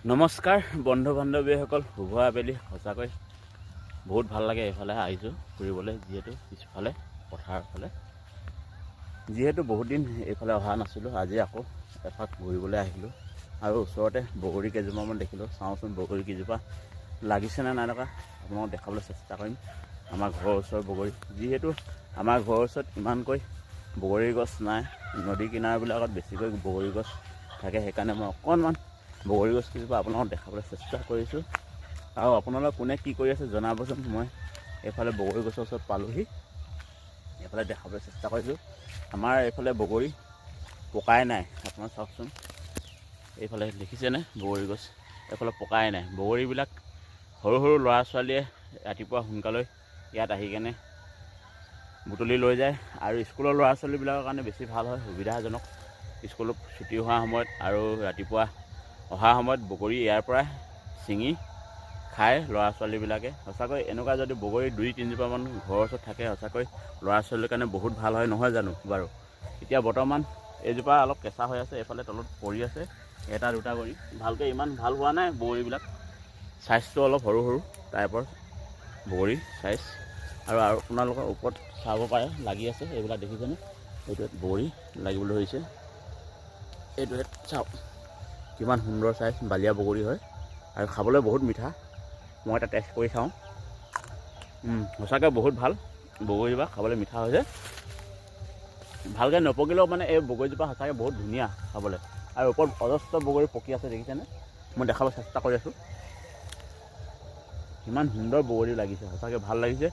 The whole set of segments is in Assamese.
নমস্কাৰ বন্ধু বান্ধৱীসকল, শুভ আবেলি। সঁচাকৈ বহুত ভাল লাগে এইফালে আহিছোঁ ফুৰিবলৈ, যিহেতু পিছফালে পথাৰৰ ফালে, যিহেতু বহুত দিন এইফালে অহা নাছিলোঁ। আজি আকৌ এপাক ঘূৰিবলৈ আহিলোঁ আৰু ওচৰতে বগৰী কেইজোপামান দেখিলোঁ। চাওঁচোন বগৰী কেইজোপা লাগিছেনে নাই লগা, আপোনালোকক দেখাবলৈ চেষ্টা কৰিম। আমাৰ ঘৰৰ ওচৰৰ বগৰী, যিহেতু আমাৰ ঘৰৰ ওচৰত ইমানকৈ বগৰী গছ নাই, নদী কিনাৰবিলাকত বেছিকৈ বগৰী গছ থাকে। সেইকাৰণে মই অকণমান বগৰী গছ কেইজোপা আপোনালোকক দেখাবলৈ চেষ্টা কৰিছোঁ। আৰু আপোনালোক কোনে কি কৰি আছে জনাবচোন। মই এইফালে বগৰী গছৰ ওচৰত পালোহি, এইফালে দেখাবলৈ চেষ্টা কৰিছোঁ। আমাৰ এইফালে বগৰী পকাই নাই, আপোনাৰ চাওকচোন। এইফালে দেখিছেনে বগৰী গছ, এইফালে পকাই নাই। বগৰীবিলাক সৰু সৰু ল'ৰা ছোৱালীয়ে ৰাতিপুৱা সোনকালে ইয়াত আহি কেনে বুটলি লৈ যায়, আৰু স্কুলৰ ল'ৰা ছোৱালীবিলাকৰ কাৰণে বেছি ভাল হয়, সুবিধাজনক। স্কুলত ছুটি হোৱা সময়ত আৰু ৰাতিপুৱা অহা সময়ত বগৰী ইয়াৰ পৰা ছিঙি খায় ল'ৰা ছোৱালীবিলাকে। সঁচাকৈ এনেকুৱা যদি বগৰী 2-3 জোপামান ঘৰৰ ওচৰত থাকে, সঁচাকৈ ল'ৰা ছোৱালীৰ কাৰণে বহুত ভাল হয়, নহয় জানো বাৰু। এতিয়া বৰ্তমান এইজোপা অলপ কেঁচা হৈ আছে, এইফালে তলত পৰি আছে এটা দুটা কৰি। ভালকৈ ইমান ভাল হোৱা নাই বগৰীবিলাক, চাইজটো অলপ সৰু সৰু টাইপৰ বগৰী চাইজ। আৰু আপোনালোকৰ ওপৰত চাব পাৰে লাগি আছে, এইবিলাক দেখিছেনে। এইটোত বগৰী লাগিবলৈ ধৰিছে, এইটোহে চাওক কিমান সুন্দৰ চাইজ বালিয়া বগৰী হয়, আৰু খাবলৈ বহুত মিঠা। মই এটা টেষ্ট কৰি চাওঁ। সঁচাকৈ বহুত ভাল বগৰীজোপা, খাবলৈ মিঠা হৈছে। ভালকৈ নপকিলেও মানে এই বগৰীজোপা সঁচাকৈ বহুত ধুনীয়া খাবলৈ। আৰু ওপৰত অজস্ৰ বগৰী পকি আছে, দেখিছেনে। মই দেখাবলৈ চেষ্টা কৰি আছোঁ, ইমান সুন্দৰ বগৰী লাগিছে, সঁচাকৈ ভাল লাগিছে।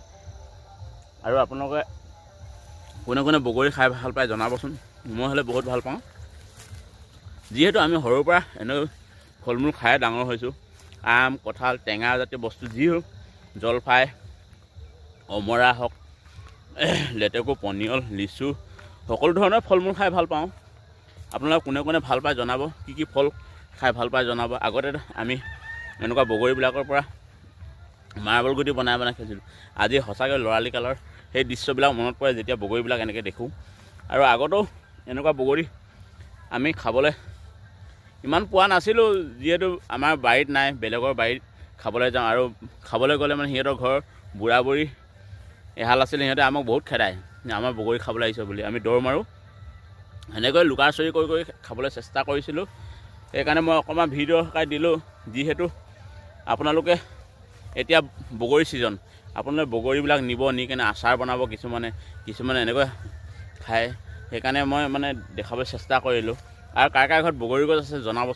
আৰু আপোনালোকে কোনে কোনে বগৰী খাই ভাল পায় জনাবচোন। মই হ'লে বহুত ভাল পাওঁ, যিহেতু আমি সৰুৰ পৰা এনেকৈ ফল মূল খাই ডাঙৰ হৈছোঁ। আম, কঁঠাল, টেঙা জাতীয় বস্তু যি হওক, জলফাই, অমৰা হওক, লেটেকু, পনিয়ল, লিচু, সকলো ধৰণৰ ফল মূল খাই ভাল পাওঁ। আপোনালোকে কোনে কোনে ভাল পায় জনাব, কি কি ফল খাই ভাল পায় জনাব। আগতে আমি এনেকুৱা বগৰীবিলাকৰ পৰা মাৰ্বল গুটি বনাই বনাই খাইছিলোঁ। আজি সঁচাকৈ ল'ৰালি কালৰ সেই দৃশ্যবিলাক মনত পৰে, যেতিয়া বগৰীবিলাক এনেকৈ দেখোঁ। আৰু আগতেও এনেকুৱা বগৰী আমি খাবলৈ ইমান পোৱা নাছিলোঁ, যিহেতু আমাৰ বাৰীত নাই, বেলেগৰ বাৰীত খাবলৈ যাওঁ। আৰু খাবলৈ গ'লে মানে সিহঁতৰ ঘৰৰ বুঢ়া বুঢ়ী এহাল আছিলে, সিহঁতে আমাক বহুত খেদায়, আমাৰ বগৰী খাবলৈ আহিছে বুলি। আমি দৌৰ মাৰোঁ, সেনেকৈ লুকা চুৰি কৰি কৰি খাবলৈ চেষ্টা কৰিছিলোঁ। সেইকাৰণে মই অকণমান ভিডিঅ' শিকাই দিলোঁ, যিহেতু আপোনালোকে এতিয়া বগৰী ছিজন, আপোনালোকে বগৰীবিলাক নিব, নি কেনে আচাৰ বনাব, কিছুমানে এনেকৈ খায়। সেইকাৰণে মই মানে দেখাবলৈ চেষ্টা কৰিলোঁ। আৰু কাৰ কাৰ ঘৰত বগৰী গছ আছে জনাব।